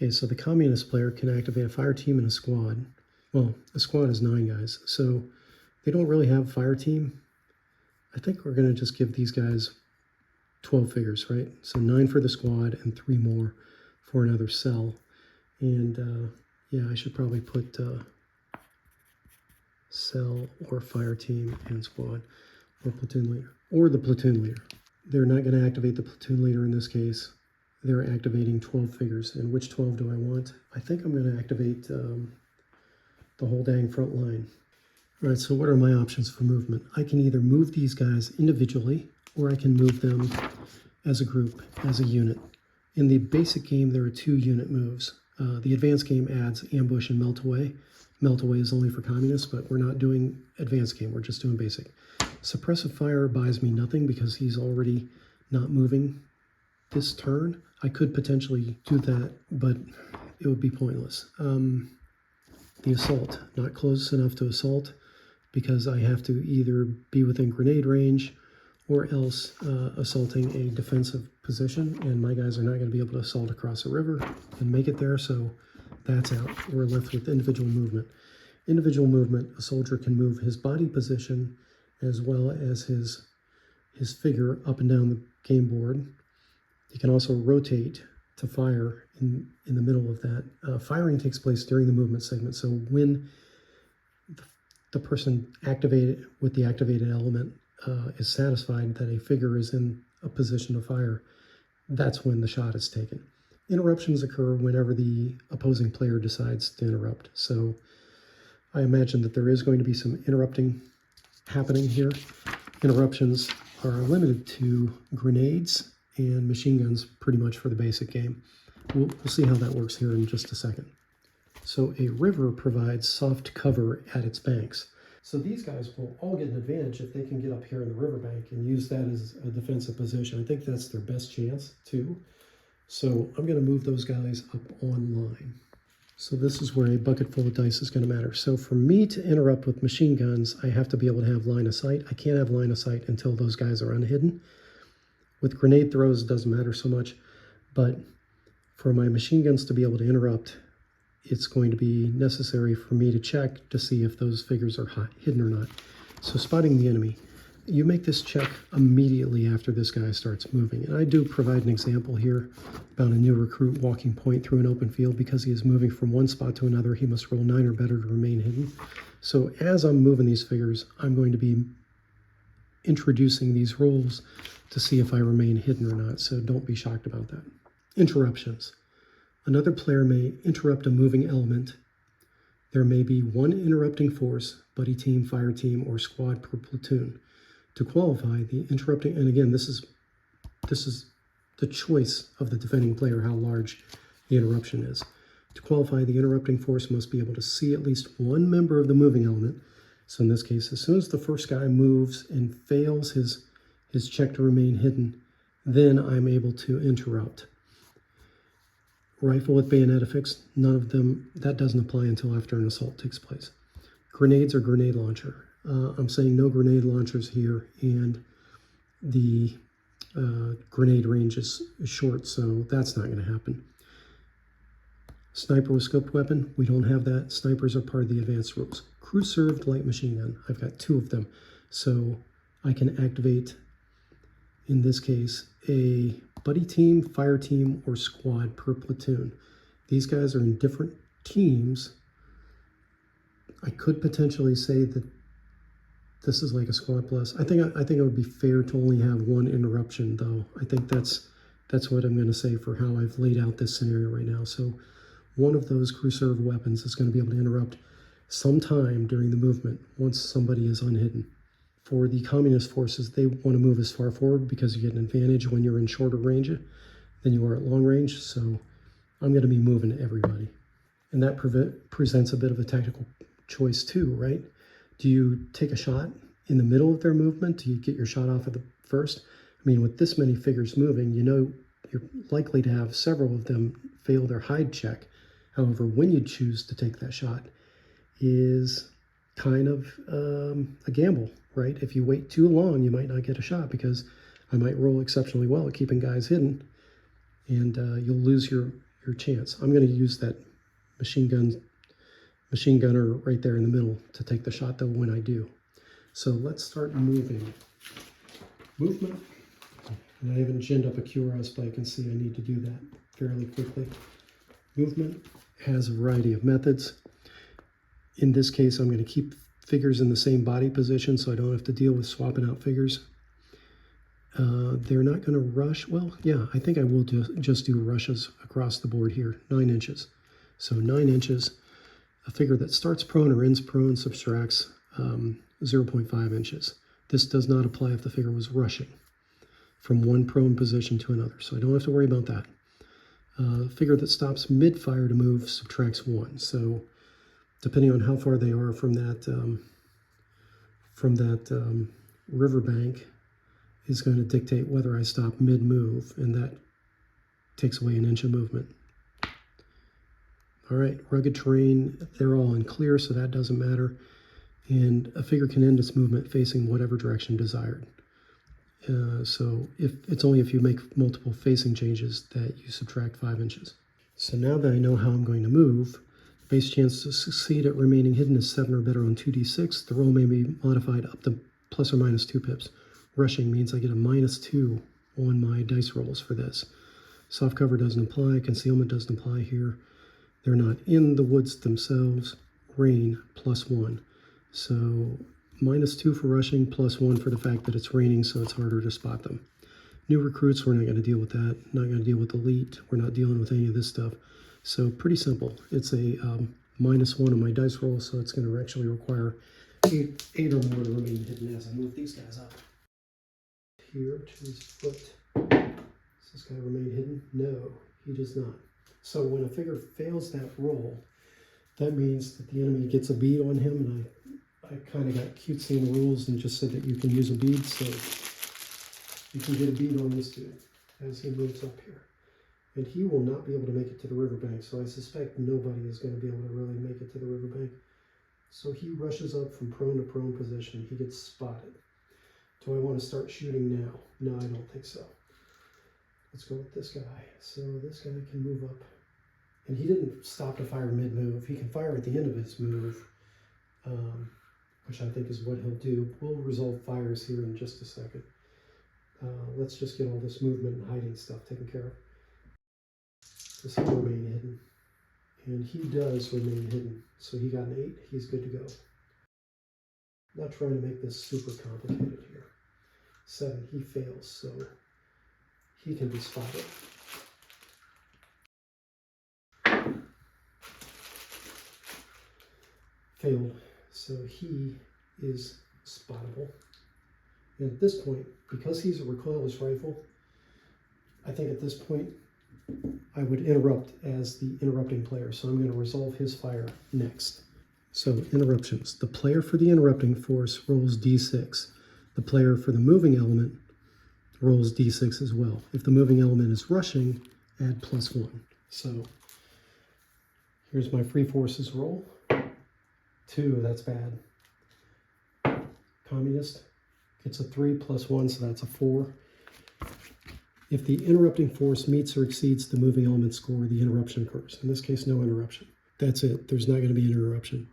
Okay, so the communist player can activate a fire team and a squad. Well, a squad is 9 guys, so they don't really have fire team. I think we're going to just give these guys 12 figures, right? So 9 for the squad and 3 more for another cell. And yeah, I should probably put cell or fire team and squad or platoon leader or the platoon leader. They're not going to activate the platoon leader in this case. They're activating 12 figures. And which 12 do I want? I think I'm going to activate the whole dang front line. All right, so what are my options for movement? I can either move these guys individually or I can move them as a group, as a unit. In the basic game, there are 2 unit moves. The advanced game adds ambush and melt away. Melt away is only for communists, but we're not doing advanced game, we're just doing basic. Suppressive fire buys me nothing because he's already not moving this turn. I could potentially do that, but it would be pointless. The assault, not close enough to assault because I have to either be within grenade range or else assaulting a defensive position, and my guys are not going to be able to assault across a river and make it there, so that's out. We're left with individual movement. Individual movement, a soldier can move his body position as well as his figure up and down the game board. He can also rotate to fire in the middle of that. Firing takes place during the movement segment, so when the person activated with the activated element is satisfied that a figure is in a position to fire, that's when the shot is taken. Interruptions occur whenever the opposing player decides to interrupt. So I imagine that there is going to be some interrupting happening here. Interruptions are limited to grenades and machine guns pretty much for the basic game. We'll see how that works here in just a second. So a river provides soft cover at its banks. So these guys will all get an advantage if they can get up here in the riverbank and use that as a defensive position. I think that's their best chance too. So I'm going to move those guys up online. So this is where a bucket full of dice is going to matter. So for me to interrupt with machine guns, I have to be able to have line of sight. I can't have line of sight until those guys are unhidden. With grenade throws, it doesn't matter so much. But for my machine guns to be able to interrupt, it's going to be necessary for me to check to see if those figures are hidden or not. So spotting the enemy. You make this check immediately after this guy starts moving. And I do provide an example here about a new recruit walking point through an open field. Because he is moving from one spot to another, he must roll 9 or better to remain hidden. So as I'm moving these figures, I'm going to be introducing these rolls to see if I remain hidden or not. So don't be shocked about that. Interruptions. Another player may interrupt a moving element. There may be 1 interrupting force, buddy team, fire team, or squad per platoon. To qualify, the interrupting, and again, this is the choice of the defending player how large the interruption is. To qualify, the interrupting force must be able to see at least 1 member of the moving element. So in this case, as soon as the first guy moves and fails his check to remain hidden, then I'm able to interrupt. Rifle with bayonet affixed, none of them, that doesn't apply until after an assault takes place. Grenades or grenade launcher. I'm saying no grenade launchers here, and the grenade range is short, so that's not going to happen. Sniper with scoped weapon, we don't have that. Snipers are part of the advanced rules. Crew served light machine gun, I've got 2 of them, so I can activate, in this case, a buddy team, fire team, or squad per platoon. These guys are in different teams. I could potentially say that this is like a squad plus. I think it would be fair to only have 1 interruption, though. I think that's what I'm going to say for how I've laid out this scenario right now. So one of those crew served weapons is going to be able to interrupt sometime during the movement once somebody is unhidden. For the communist forces, they want to move as far forward because you get an advantage when you're in shorter range than you are at long range. So I'm going to be moving everybody. And that presents a bit of a tactical choice too, right? Do you take a shot in the middle of their movement? Do you get your shot off at the first? I mean, with this many figures moving, you know you're likely to have several of them fail their hide check. However, when you choose to take that shot is kind of a gamble, right? If you wait too long, you might not get a shot because I might roll exceptionally well at keeping guys hidden, and you'll lose your your chance. I'm going to use that machine gunner right there in the middle to take the shot though when I do. So let's start moving. Movement. And I haven't ginned up a QRS, but I can see I need to do that fairly quickly. Movement has a variety of methods. In this case, I'm going to keep figures in the same body position so I don't have to deal with swapping out figures. They're not going to rush. Well, yeah, I think I will just do rushes across the board here, 9 inches. So 9 inches, a figure that starts prone or ends prone subtracts 0.5 inches. This does not apply if the figure was rushing from one prone position to another, so I don't have to worry about that. Figure that stops mid-fire to move subtracts 1. So depending on how far they are from that riverbank is going to dictate whether I stop mid-move, and that takes away 1 inch of movement. All right, rugged terrain, they're all in clear, so that doesn't matter. And a figure can end its movement facing whatever direction desired. So it's only if you make multiple facing changes that you subtract 5 inches. So now that I know how I'm going to move, base chance to succeed at remaining hidden is 7 or better on 2d6. The roll may be modified up to plus or minus 2 pips. Rushing means I get a -2 on my dice rolls for this. Soft cover doesn't apply, concealment doesn't apply here. They're not in the woods themselves. Rain, +1. So -2 for rushing, +1 for the fact that it's raining, so it's harder to spot them. New recruits, we're not going to deal with that. Not going to deal with elite. We're not dealing with any of this stuff. So pretty simple. It's a -1 on my dice roll, so it's going to actually require 8 or more to remain hidden as I move these guys up. Here to his foot. Does this guy remain hidden? No, he does not. So when a figure fails that roll, that means that the enemy gets a bead on him, and I kind of got cutesy in the rules and just said that you can use a bead, so you can get a bead on this dude as he moves up here. And he will not be able to make it to the riverbank, so I suspect nobody is going to be able to really make it to the riverbank. So he rushes up from prone to prone position. He gets spotted. Do I want to start shooting now? No, I don't think so. Let's go with this guy. So this guy can move up. And he didn't stop to fire mid-move. He can fire at the end of his move, which I think is what he'll do. We'll resolve fires here in just a second. Let's just get all this movement and hiding stuff taken care of. Does he remain hidden? And he does remain hidden. So he got an 8. He's good to go. Not trying to make this super complicated here. 7, he fails, so he can be spotted. Failed, so he is spottable. And at this point, because he's a recoilless rifle, I think at this point I would interrupt as the interrupting player. So I'm going to resolve his fire next. So interruptions. The player for the interrupting force rolls d6. The player for the moving element rolls d6 as well. If the moving element is rushing, add +1. So here's my free forces roll. 2, that's bad. Communist gets a 3 +1, so that's a 4. If the interrupting force meets or exceeds the moving element score, the interruption occurs. In this case, no interruption. That's it. There's not going to be an interruption.